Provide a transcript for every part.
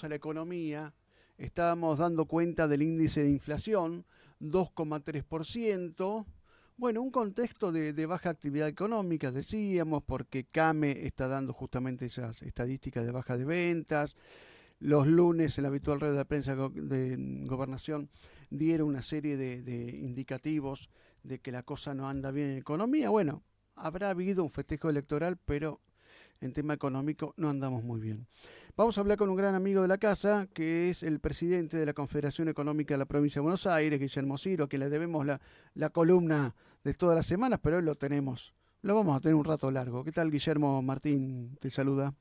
a la economía, estábamos dando cuenta del índice de inflación, 2,3%. Bueno, un contexto de baja actividad económica, decíamos, porque CAME está dando justamente esas estadísticas de baja de ventas. Los lunes, en la habitual red de prensa de Gobernación, dieron una serie de indicativos de que la cosa no anda bien en economía. Bueno, habrá habido un festejo electoral, pero en tema económico no andamos muy bien. Vamos a hablar con un gran amigo de la casa, que es el presidente de la Confederación Económica de la Provincia de Buenos Aires, Guillermo Ciro, a quien le debemos la columna de todas las semanas, pero hoy lo tenemos. Lo vamos a tener un rato largo. ¿Qué tal, Guillermo? Martín te saluda.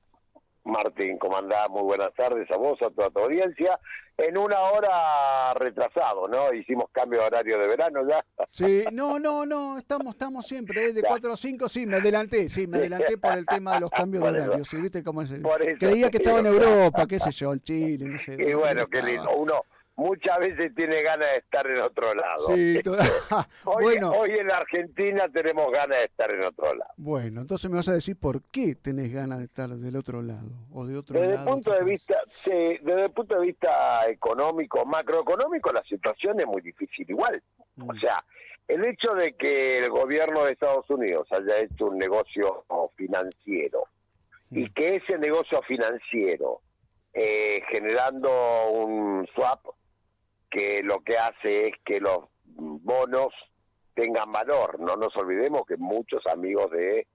Martín, ¿cómo andás? Muy buenas tardes a vos, a toda tu audiencia. En una hora retrasado, ¿no? Hicimos cambio de horario de verano ya. Sí, no, estamos siempre, de Ya. 4 a 5, sí, me adelanté por el tema de los cambios de Por eso, horario, sí, viste cómo es. por eso Creía te que estaba digo, en Europa, qué sé yo, en Chile, no sé y dónde bueno, qué estaba. lindo. Uno muchas veces tiene ganas de estar en otro lado. Sí, Hoy, bueno, hoy en la Argentina tenemos ganas de estar en otro lado. bueno, entonces me vas a decir por qué tenés ganas de estar del otro lado, o de otro Desde el lado, punto otro de país. vista, sí, desde el punto de vista económico, macroeconómico, la situación es muy difícil igual. O Mm, sea, el hecho de que el gobierno de Estados Unidos haya hecho un negocio financiero y mm, que ese negocio financiero generando un swap que lo que hace es que los bonos tengan valor. No nos olvidemos que muchos amigos de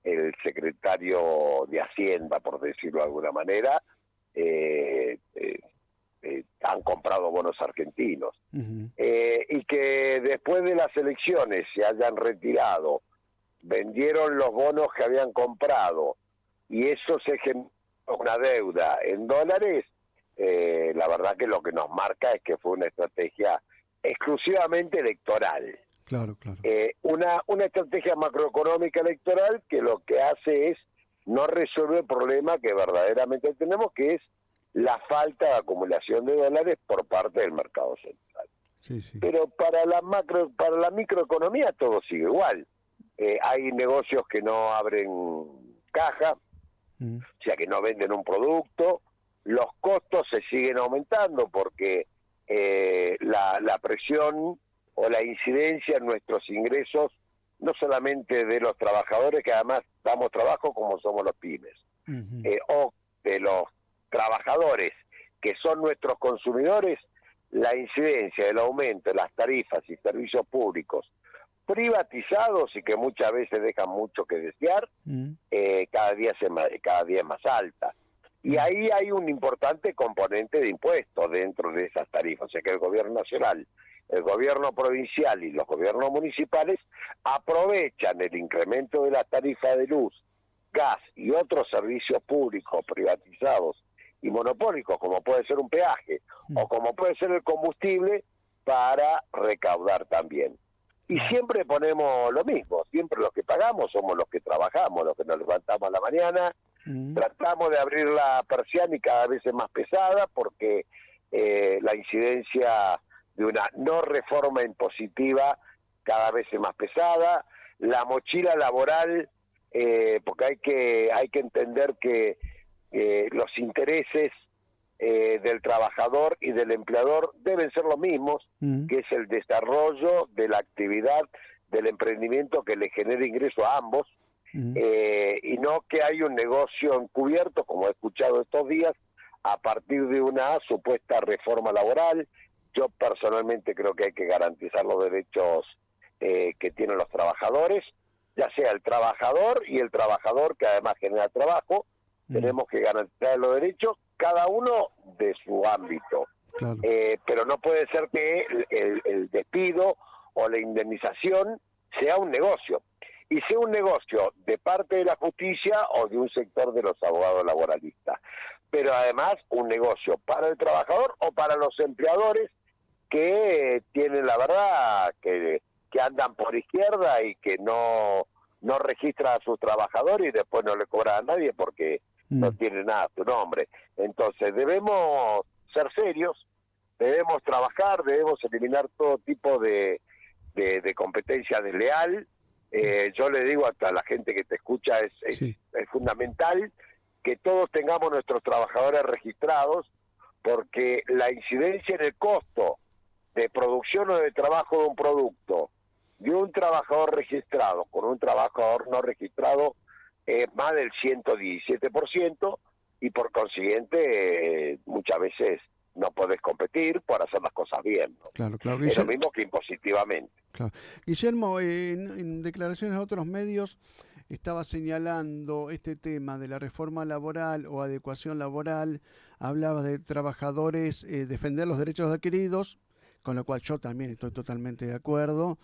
el secretario de Hacienda, por decirlo de alguna manera, eh, eh, han comprado bonos argentinos. ujú, Y que después de las elecciones se hayan retirado, vendieron los bonos que habían comprado y eso se generó una deuda en dólares, la verdad que lo que nos marca es que fue una estrategia exclusivamente electoral. claro, claro. Una estrategia macroeconómica electoral que lo que hace es no resuelve el problema que verdaderamente tenemos, que es la falta de acumulación de dólares por parte del mercado central. Sí, sí. Pero para la microeconomía todo sigue igual. Hay negocios que no abren caja, Mm, o sea que no venden un producto, los costos se siguen aumentando porque la presión o la incidencia en nuestros ingresos, no solamente de los trabajadores, que además damos trabajo como somos los pymes, ujú, o de los trabajadores que son nuestros consumidores, la incidencia del aumento de las tarifas y servicios públicos privatizados y que muchas veces dejan mucho que desear, mm, cada día es más alta. Y mm, ahí hay un importante componente de impuestos dentro de esas tarifas, o sea que el gobierno nacional, el gobierno provincial y los gobiernos municipales aprovechan el incremento de las tarifas de luz, gas y otros servicios públicos privatizados y monopólicos, como puede ser un peaje o mm, como puede ser el combustible, para recaudar también. Y claro. siempre ponemos lo mismo, siempre los que pagamos somos los que trabajamos, los que nos levantamos a la mañana, Mm, tratamos de abrir la persiana y cada vez es más pesada porque la incidencia de una no reforma impositiva cada vez es más pesada, la mochila laboral, porque hay que entender que los intereses del trabajador y del empleador deben ser los mismos, mm, que es el desarrollo de la actividad del emprendimiento que le genere ingreso a ambos, mm, y no que hay un negocio encubierto, como he escuchado estos días, a partir de una supuesta reforma laboral. Yo personalmente creo que hay que garantizar los derechos que tienen los trabajadores, ya sea el trabajador y el trabajador que además genera trabajo. mm, Tenemos que garantizar los derechos, cada uno de su ámbito. claro. Pero no puede ser que el despido o la indemnización sea un negocio, y sea un negocio de parte de la justicia o de un sector de los abogados laboralistas, pero además un negocio para el trabajador o para los empleadores que tienen la verdad que andan por izquierda y que no registran a sus trabajadores y después no le cobran a nadie porque no Mm, tiene nada a su nombre. Entonces debemos ser serios, debemos trabajar, debemos eliminar todo tipo de competencia desleal. Yo le digo a la gente que te escucha, sí. es fundamental que todos tengamos nuestros trabajadores registrados, porque la incidencia en el costo de producción o de trabajo de un producto de un trabajador registrado con un trabajador no registrado es más del 117%, y por consiguiente muchas veces no podés competir por hacer las cosas bien, ¿no? Claro, claro. Es lo mismo que impositivamente. Claro. Guillermo, en declaraciones a otros medios estaba señalando este tema de la reforma laboral o adecuación laboral, hablaba de trabajadores, defender los derechos adquiridos, con lo cual yo también estoy totalmente de acuerdo,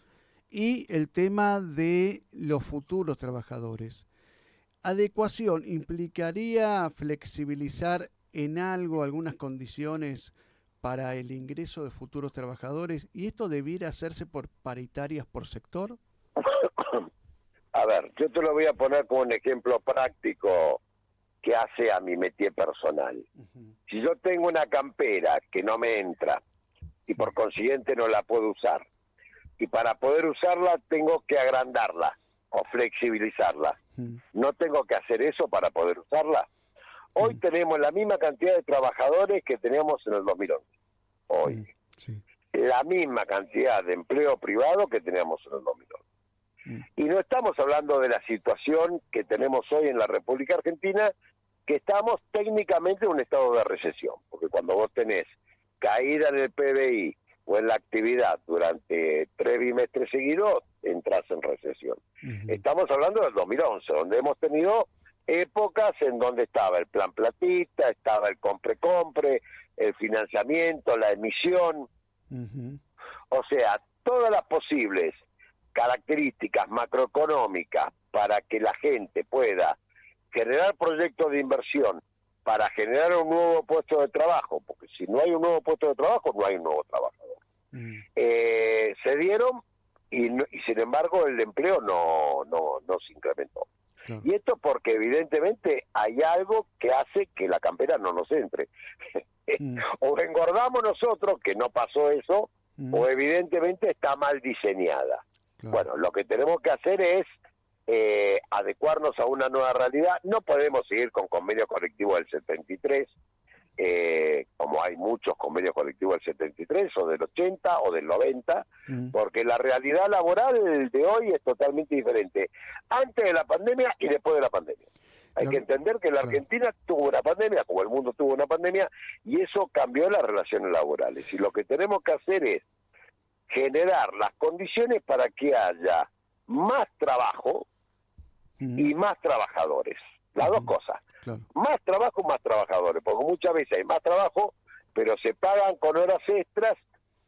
y el tema de los futuros trabajadores. Adecuación implicaría flexibilizar en algo algunas condiciones para el ingreso de futuros trabajadores, y esto debiera hacerse por paritarias por sector. A ver, yo te lo voy a poner como un ejemplo práctico que hace a mi métier personal. Si yo tengo una campera que no me entra y por consiguiente no la puedo usar, y para poder usarla tengo que agrandarla o flexibilizarla, ¿no tengo que hacer eso para poder usarla? Hoy tenemos la misma cantidad de trabajadores que teníamos en el 2011. Hoy. Sí. La misma cantidad de empleo privado que teníamos en el 2011. Y no estamos hablando de la situación que tenemos hoy en la República Argentina, que estamos técnicamente en un estado de recesión, porque cuando vos tenés caída en el PBI o en la actividad durante 3 bimestres seguidos, entras en recesión. Estamos hablando del 2011, donde hemos tenido épocas en donde estaba el plan platita, estaba el compre-compre, el financiamiento, la emisión, o sea, todas las posibles características macroeconómicas para que la gente pueda generar proyectos de inversión, para generar un nuevo puesto de trabajo, porque si no hay un nuevo puesto de trabajo, no hay un nuevo trabajador. Se dieron y sin embargo el empleo no se incrementó. Claro. Y esto porque evidentemente hay algo que hace que la campera no nos entre. O engordamos nosotros, que no pasó eso, o evidentemente está mal diseñada. Claro. Bueno, lo que tenemos que hacer es adecuarnos a una nueva realidad. No podemos seguir con convenio colectivo del 73, como hay muchos convenios colectivos del 73 o del 80 o del 90, porque la realidad laboral de hoy es totalmente diferente, antes de la pandemia y después de la pandemia. Hay que entender que la Argentina tuvo una pandemia, como el mundo tuvo una pandemia, y eso cambió las relaciones laborales. Y lo que tenemos que hacer es generar las condiciones para que haya más trabajo y más trabajadores. Las dos cosas. Claro. Más trabajo, más trabajadores, porque muchas veces hay más trabajo, pero se pagan con horas extras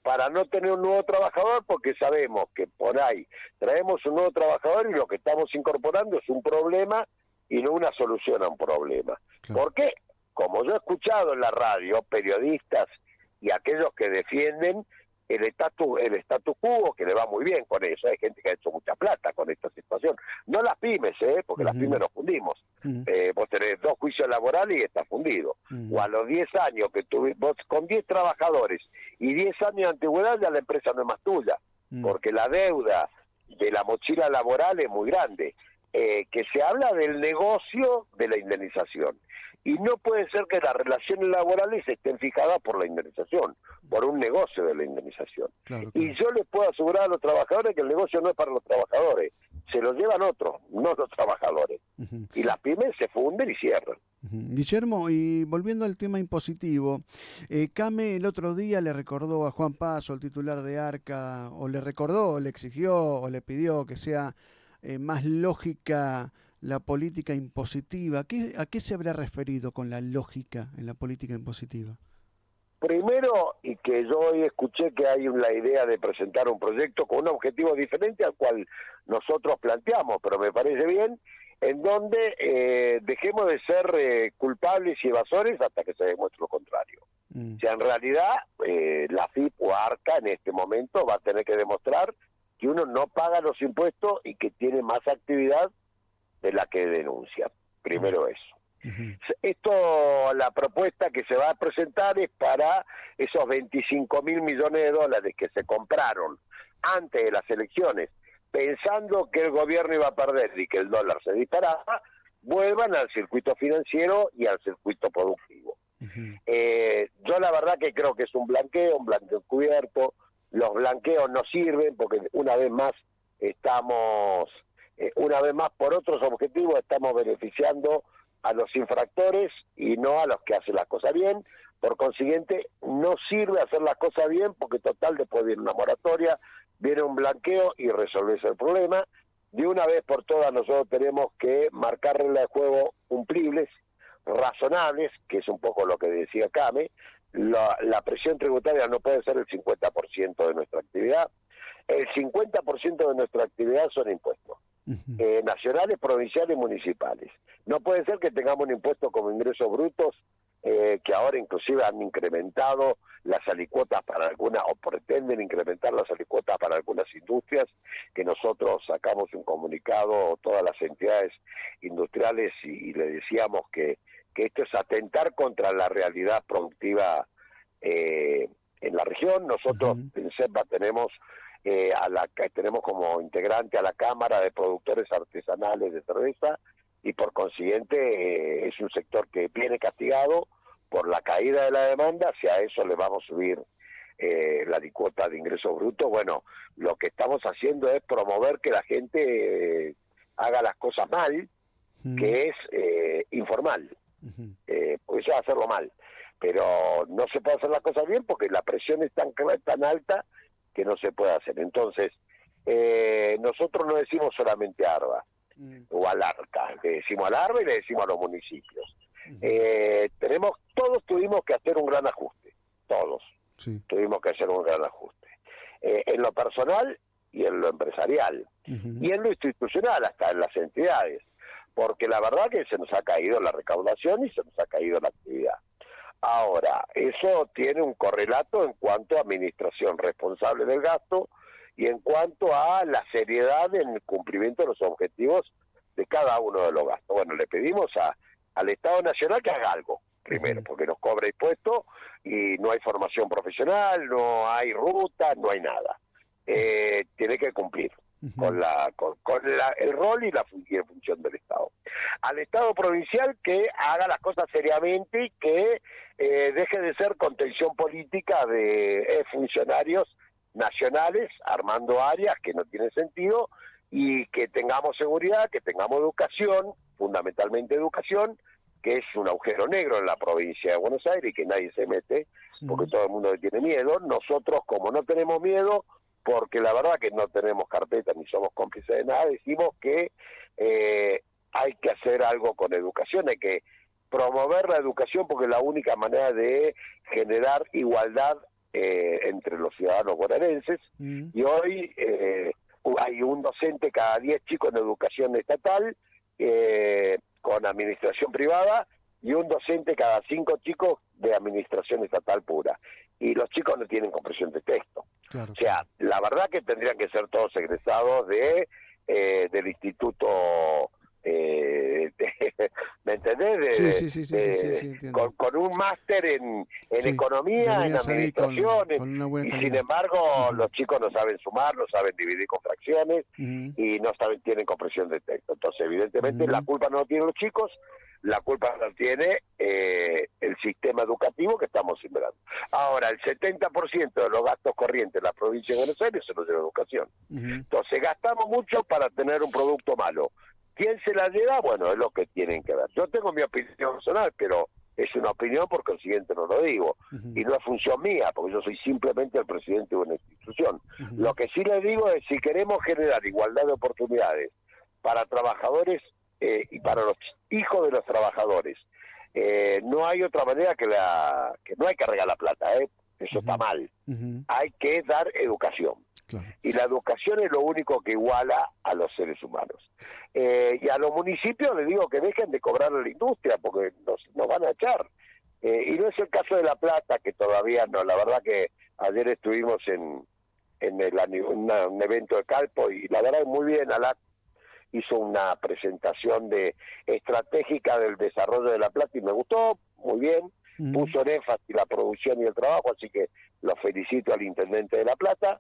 para no tener un nuevo trabajador, porque sabemos que por ahí traemos un nuevo trabajador y lo que estamos incorporando es un problema y no una solución a un problema. Claro. ¿Por qué? Como yo he escuchado en la radio, periodistas y aquellos que defienden el status quo, que le va muy bien con eso, hay gente que ha hecho mucha plata con esta situación, no las pymes, porque las pymes nos fundimos, vos tenés 2 juicios laborales y estás fundido, o a los 10 años que vos con 10 trabajadores y 10 años de antigüedad ya la empresa no es más tuya, porque la deuda de la mochila laboral es muy grande, que se habla del negocio de la indemnización. Y no puede ser que las relaciones laborales estén fijadas por la indemnización, por un negocio de la indemnización. Claro. Y yo les puedo asegurar a los trabajadores que el negocio no es para los trabajadores, se lo llevan otros, no los trabajadores. Y las pymes se funden y cierran. Guillermo, y volviendo al tema impositivo, CAME el otro día le recordó a Juan Paso, el titular de ARCA, o le recordó, o le exigió, o le pidió que sea más lógica la política impositiva. ¿A qué se habrá referido con la lógica en la política impositiva? Primero, y que yo hoy escuché que hay la idea de presentar un proyecto con un objetivo diferente al cual nosotros planteamos, pero me parece bien, en donde dejemos de ser culpables y evasores hasta que se demuestre lo contrario. O sea, en realidad, la FIP o ARCA en este momento va a tener que demostrar que uno no paga los impuestos y que tiene más actividad de la que denuncia. Primero eso. Esto, la propuesta que se va a presentar es para esos 25.000 millones de dólares que se compraron antes de las elecciones, pensando que el gobierno iba a perder y que el dólar se disparaba, vuelvan al circuito financiero y al circuito productivo. Yo la verdad que creo que es un blanqueo encubierto. Los blanqueos no sirven porque una vez más por otros objetivos estamos beneficiando a los infractores y no a los que hacen las cosas bien. Por consiguiente, no sirve hacer las cosas bien porque total después viene una moratoria, viene un blanqueo y resolverse el problema. De una vez por todas nosotros tenemos que marcar reglas de juego cumplibles, razonables, que es un poco lo que decía Came. La presión tributaria no puede ser el 50% de nuestra actividad. El 50% de nuestra actividad son impuestos, nacionales, provinciales y municipales. No puede ser que tengamos un impuesto como ingresos brutos, que ahora inclusive han incrementado las alicuotas para algunas, o pretenden incrementar las alicuotas para algunas industrias, que nosotros sacamos un comunicado, todas las entidades industriales, y le decíamos que esto es atentar contra la realidad productiva en la región. Nosotros en CEPA tenemos como integrante a la Cámara de Productores Artesanales de Cerveza, y por consiguiente es un sector que viene castigado por la caída de la demanda. Si a eso le vamos a subir la alicuota de ingresos brutos, bueno, lo que estamos haciendo es promover que la gente haga las cosas mal, que es informal, porque eso es hacerlo mal, pero no se puede hacer las cosas bien porque la presión es tan alta que no se puede hacer. Entonces, nosotros no decimos solamente a ARBA o al ARCA, le decimos al ARBA y le decimos a los municipios. Todos tuvimos que hacer un gran ajuste, todos tuvimos que hacer un gran ajuste, en lo personal y en lo empresarial, y en lo institucional, hasta en las entidades, porque la verdad que se nos ha caído la recaudación y se nos ha caído la actividad. Ahora, eso tiene un correlato en cuanto a administración responsable del gasto y en cuanto a la seriedad en el cumplimiento de los objetivos de cada uno de los gastos. Bueno, le pedimos al Estado Nacional que haga algo, primero, porque nos cobra impuestos y no hay formación profesional, no hay ruta, no hay nada. Tiene que cumplir con el rol y la función del Estado. Al Estado provincial que haga las cosas seriamente y que deje de ser contención política de funcionarios nacionales armando áreas que no tienen sentido, y que tengamos seguridad, que tengamos educación, fundamentalmente educación, que es un agujero negro en la provincia de Buenos Aires y que nadie se mete porque todo el mundo le tiene miedo. Nosotros, como no tenemos miedo, porque la verdad que no tenemos carpeta ni somos cómplices de nada, decimos que hay que hacer algo con educación, hay que promover la educación porque es la única manera de generar igualdad entre los ciudadanos bonaerenses. Y hoy hay un docente cada 10 chicos en educación estatal con administración privada y un docente cada 5 chicos de administración estatal pura. Y los chicos no tienen comprensión de texto. Claro. O sea, la verdad que tendrían que ser todos egresados del instituto, ¿me entendés? Sí, con un máster en economía, en administración, y sin embargo los chicos no saben sumar, no saben dividir con fracciones y no tienen comprensión de texto. Entonces, evidentemente, la culpa no la tienen los chicos, la culpa la tiene el sistema educativo que estamos sembrando. Ahora, el 70% de los gastos corrientes en la provincia de Buenos Aires se los lleva educación. Entonces, gastamos mucho para tener un producto malo. ¿Quién se la lleva? Bueno, es lo que tienen que ver. Yo tengo mi opinión personal, pero es una opinión, por consiguiente no lo digo. Y no es función mía, porque yo soy simplemente el presidente de una institución. Lo que sí le digo es, si queremos generar igualdad de oportunidades para trabajadores y para los hijos de los trabajadores, no hay otra manera que no hay que regalar plata, eso está mal. Hay que dar educación. Claro. Y la educación es lo único que iguala a los seres humanos. Y a los municipios les digo que dejen de cobrar a la industria porque nos van a echar. Y no es el caso de La Plata, que todavía no. La verdad que ayer estuvimos en un evento de Calpo y la verdad es muy bien. Alac hizo una presentación estratégica del desarrollo de La Plata y me gustó, muy bien. Puso en énfasis la producción y el trabajo, así que lo felicito al intendente de La Plata,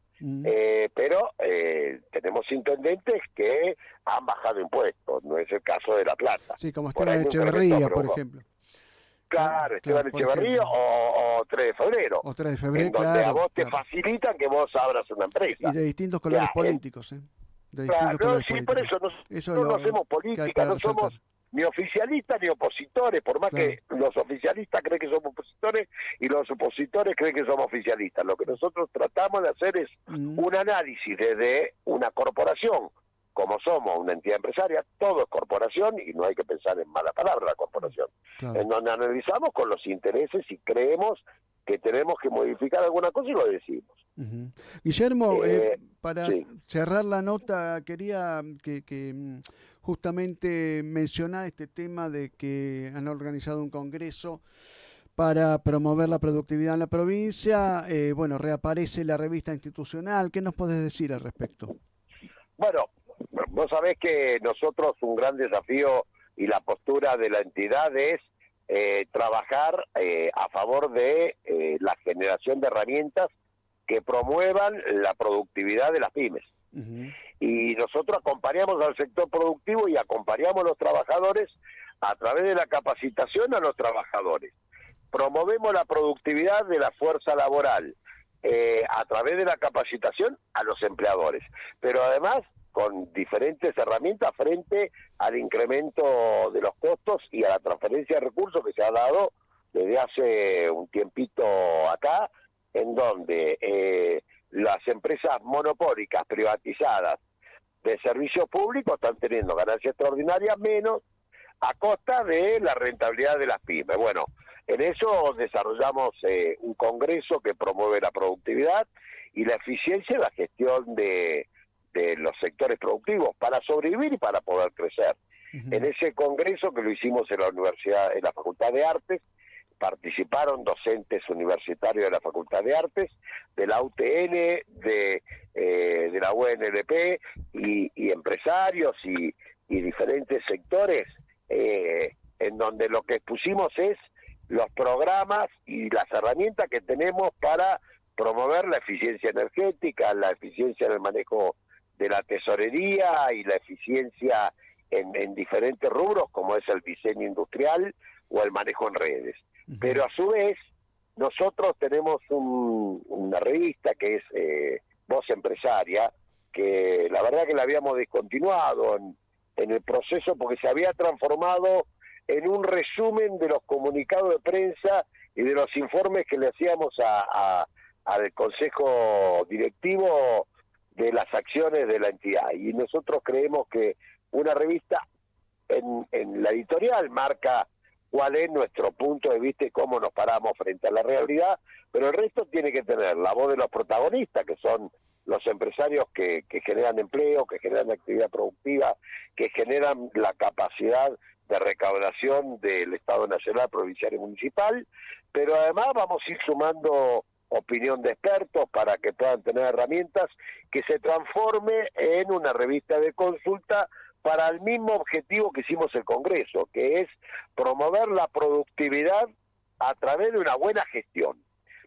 pero tenemos intendentes que han bajado impuestos, no es el caso de La Plata. Sí, como Esteban Echeverría, por ejemplo. Claro, Esteban por Echeverría ejemplo. o 3 de febrero. O 3 de febrero, En donde a claro, vos te claro. facilitan que vos abras una Y empresa. de distintos O sea, colores políticos, ¿eh? De claro, distintos no, colores sí, por políticos. eso Eso nosotros es no lo hacemos que hay política, para no resaltar. somos ni oficialistas ni opositores, por más Claro. que los oficialistas creen que somos opositores y los opositores creen que somos oficialistas. Lo que nosotros tratamos de hacer es un análisis desde una corporación, como somos una entidad empresaria, todo es corporación y no hay que pensar en mala palabra la corporación, Claro. en donde analizamos con los intereses y creemos que tenemos que modificar alguna cosa y lo decimos. Guillermo, para Sí. cerrar la nota, quería que justamente mencionar este tema de que han organizado un congreso para promover la productividad en la provincia. Bueno, reaparece la revista institucional. ¿Qué nos podés decir al respecto? Bueno, vos sabés que nosotros un gran desafío y la postura de la entidad es trabajar a favor de la generación de herramientas que promuevan la productividad de las pymes. Y nosotros acompañamos al sector productivo y acompañamos a los trabajadores a través de la capacitación a los trabajadores. Promovemos la productividad de la fuerza laboral a través de la capacitación a los empleadores, pero además con diferentes herramientas frente al incremento de los costos y a la transferencia de recursos que se ha dado desde hace un tiempito acá, en donde las empresas monopólicas privatizadas de servicios públicos están teniendo ganancias extraordinarias menos a costa de la rentabilidad de las pymes. Bueno, en eso desarrollamos un congreso que promueve la productividad y la eficiencia en la gestión de los sectores productivos para sobrevivir y para poder crecer. En ese congreso, que lo hicimos en la universidad, en la Facultad de Artes, participaron docentes universitarios de la Facultad de Artes, de la UTN, de la UNLP y empresarios y diferentes sectores, en donde lo que expusimos es los programas y las herramientas que tenemos para promover la eficiencia energética, la eficiencia en el manejo de la tesorería y la eficiencia en diferentes rubros, como es el diseño industrial o el manejo en redes. Pero a su vez, nosotros tenemos una revista que es Voz Empresaria, que la verdad que la habíamos descontinuado en el proceso porque se había transformado en un resumen de los comunicados de prensa y de los informes que le hacíamos al Consejo Directivo de las acciones de la entidad. Y nosotros creemos que una revista en la editorial marca cuál es nuestro punto de vista y cómo nos paramos frente a la realidad, pero el resto tiene que tener la voz de los protagonistas, que son los empresarios que generan empleo, que generan actividad productiva, que generan la capacidad de recaudación del Estado Nacional, provincial y municipal, pero además vamos a ir sumando opinión de expertos para que puedan tener herramientas que se transforme en una revista de consulta para el mismo objetivo que hicimos el Congreso, que es promover la productividad a través de una buena gestión,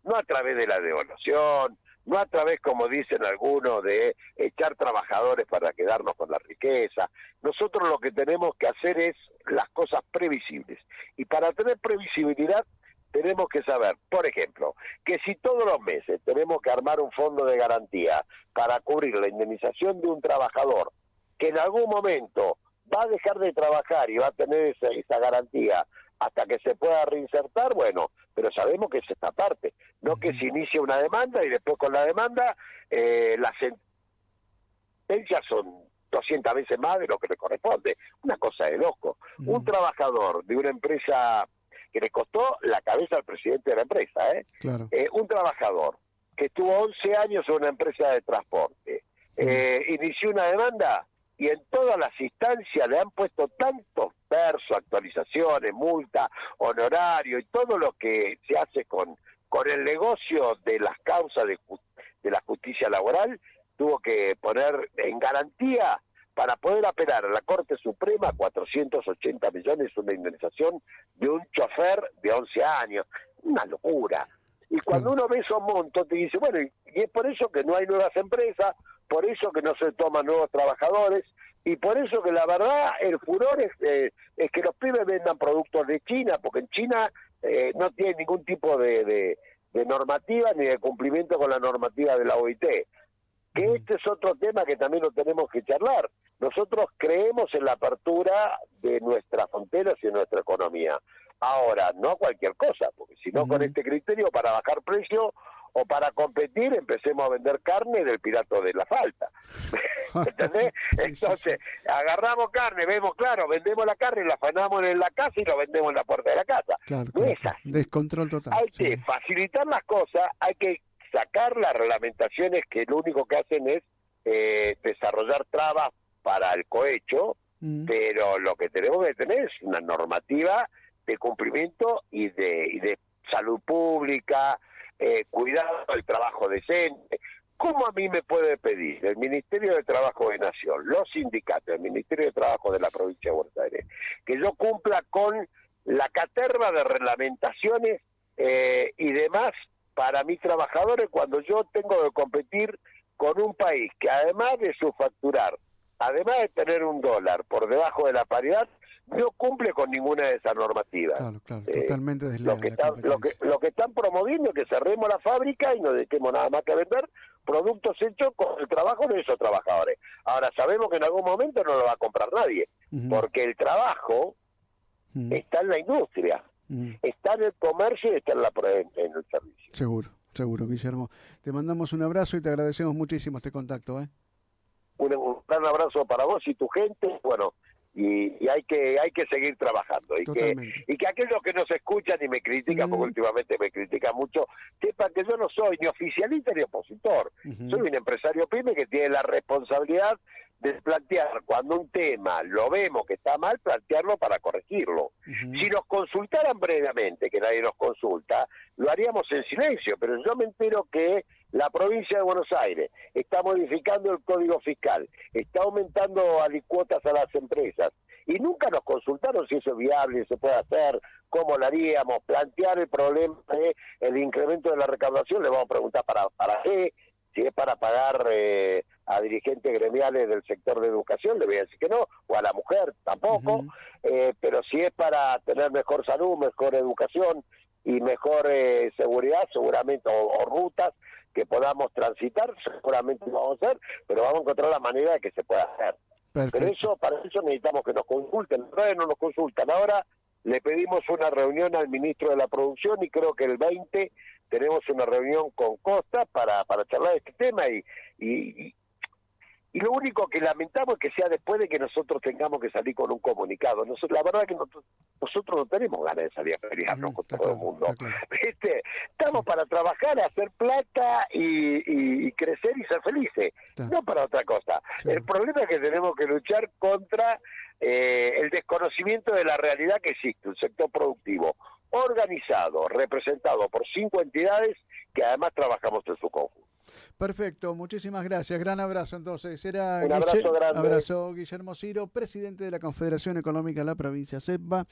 no a través de la devaluación, no a través, como dicen algunos, de echar trabajadores para quedarnos con la riqueza. Nosotros lo que tenemos que hacer es las cosas previsibles. Y para tener previsibilidad tenemos que saber, por ejemplo, que si todos los meses tenemos que armar un fondo de garantía para cubrir la indemnización de un trabajador que en algún momento va a dejar de trabajar y va a tener esa garantía hasta que se pueda reinsertar, bueno, pero sabemos que es esta parte, no que se inicie una demanda y después con la demanda las sentencias son 200 veces más de lo que le corresponde. Una cosa de loco. Un trabajador de una empresa que le costó la cabeza al presidente de la empresa, Claro. Un trabajador que estuvo 11 años en una empresa de transporte, inició una demanda y en todas las instancias le han puesto tantos versos, actualizaciones, multa, honorario y todo lo que se hace con el negocio de las causas de la justicia laboral, tuvo que poner en garantía para poder apelar a la Corte Suprema 480 millones una indemnización de un chofer de 11 años. Una locura. Y cuando uno ve esos montos, te dice, bueno, y es por eso que no hay nuevas empresas, por eso que no se toman nuevos trabajadores, y por eso que la verdad el furor es que los pibes vendan productos de China, porque en China no tiene ningún tipo de normativa ni de cumplimiento con la normativa de la OIT. Que este es otro tema que también lo tenemos que charlar. Nosotros creemos en la apertura de nuestras fronteras y de nuestra economía. Ahora, no cualquier cosa, porque si no con este criterio para bajar precio o para competir empecemos a vender carne del Pirato de la Falta. ¿Entendés? Entonces, agarramos carne, vemos, claro, vendemos la carne, la afanamos en la casa y lo vendemos en la puerta de la casa. Claro, No es así. Descontrol total. Hay que facilitar las cosas, hay que sacar las reglamentaciones que lo único que hacen es desarrollar trabas para el cohecho, pero lo que tenemos que tener es una normativa de cumplimiento y de salud pública, cuidado del trabajo decente. ¿Cómo a mí me puede pedir el Ministerio de Trabajo de Nación, los sindicatos, el Ministerio de Trabajo de la provincia de Buenos Aires, que yo cumpla con la caterva de reglamentaciones y demás para mis trabajadores cuando yo tengo que competir con un país que además de su facturar, además de tener un dólar por debajo de la paridad, no cumple con ninguna de esas normativas? Claro, totalmente desleal. Lo que están promoviendo es que cerremos la fábrica y no dediquemos nada más que a vender productos hechos con el trabajo de esos trabajadores. Ahora, sabemos que en algún momento no lo va a comprar nadie, porque el trabajo está en la industria, está en el comercio y está en el servicio. Seguro, Guillermo. Te mandamos un abrazo y te agradecemos muchísimo este contacto. Un gran abrazo para vos y tu gente, bueno, y hay que seguir trabajando, y que aquellos que nos escuchan y me critican, porque últimamente me critican mucho, sepan que yo no soy ni oficialista ni opositor, soy un empresario pyme que tiene la responsabilidad de plantear cuando un tema lo vemos que está mal, plantearlo para corregirlo. Si nos consultaran previamente, que nadie nos consulta, lo haríamos en silencio, pero yo me entero que la provincia de Buenos Aires está modificando el código fiscal, está aumentando alicuotas a las empresas, y nunca nos consultaron si eso es viable, si se puede hacer, cómo lo haríamos, plantear el problema del incremento de la recaudación. Le vamos a preguntar para qué, si es para pagar a dirigentes gremiales del sector de educación, le voy a decir que no, o a la mujer tampoco, pero si es para tener mejor salud, mejor educación y mejor seguridad, seguramente, o rutas que podamos transitar, seguramente lo vamos a hacer, pero vamos a encontrar la manera de que se pueda hacer. Perfecto. Pero para eso necesitamos que nos consulten. No nos consultan. Ahora le pedimos una reunión al ministro de la Producción y creo que el 20 tenemos una reunión con Costa para charlar de este tema y lo único que lamentamos es que sea después de que nosotros tengamos que salir con un comunicado. La verdad es que nosotros no tenemos ganas de salir a pelearnos con todo el mundo. ¿Viste? Estamos para trabajar, hacer plata y crecer y ser felices, no para otra cosa. El problema es que tenemos que luchar contra el desconocimiento de la realidad que existe, un sector productivo organizado, representado por 5 entidades que además trabajamos en su conjunto. Perfecto, muchísimas gracias. Gran abrazo entonces. Un abrazo grande. Abrazo, Guillermo Ciro, presidente de la Confederación Económica de la provincia de Cepa.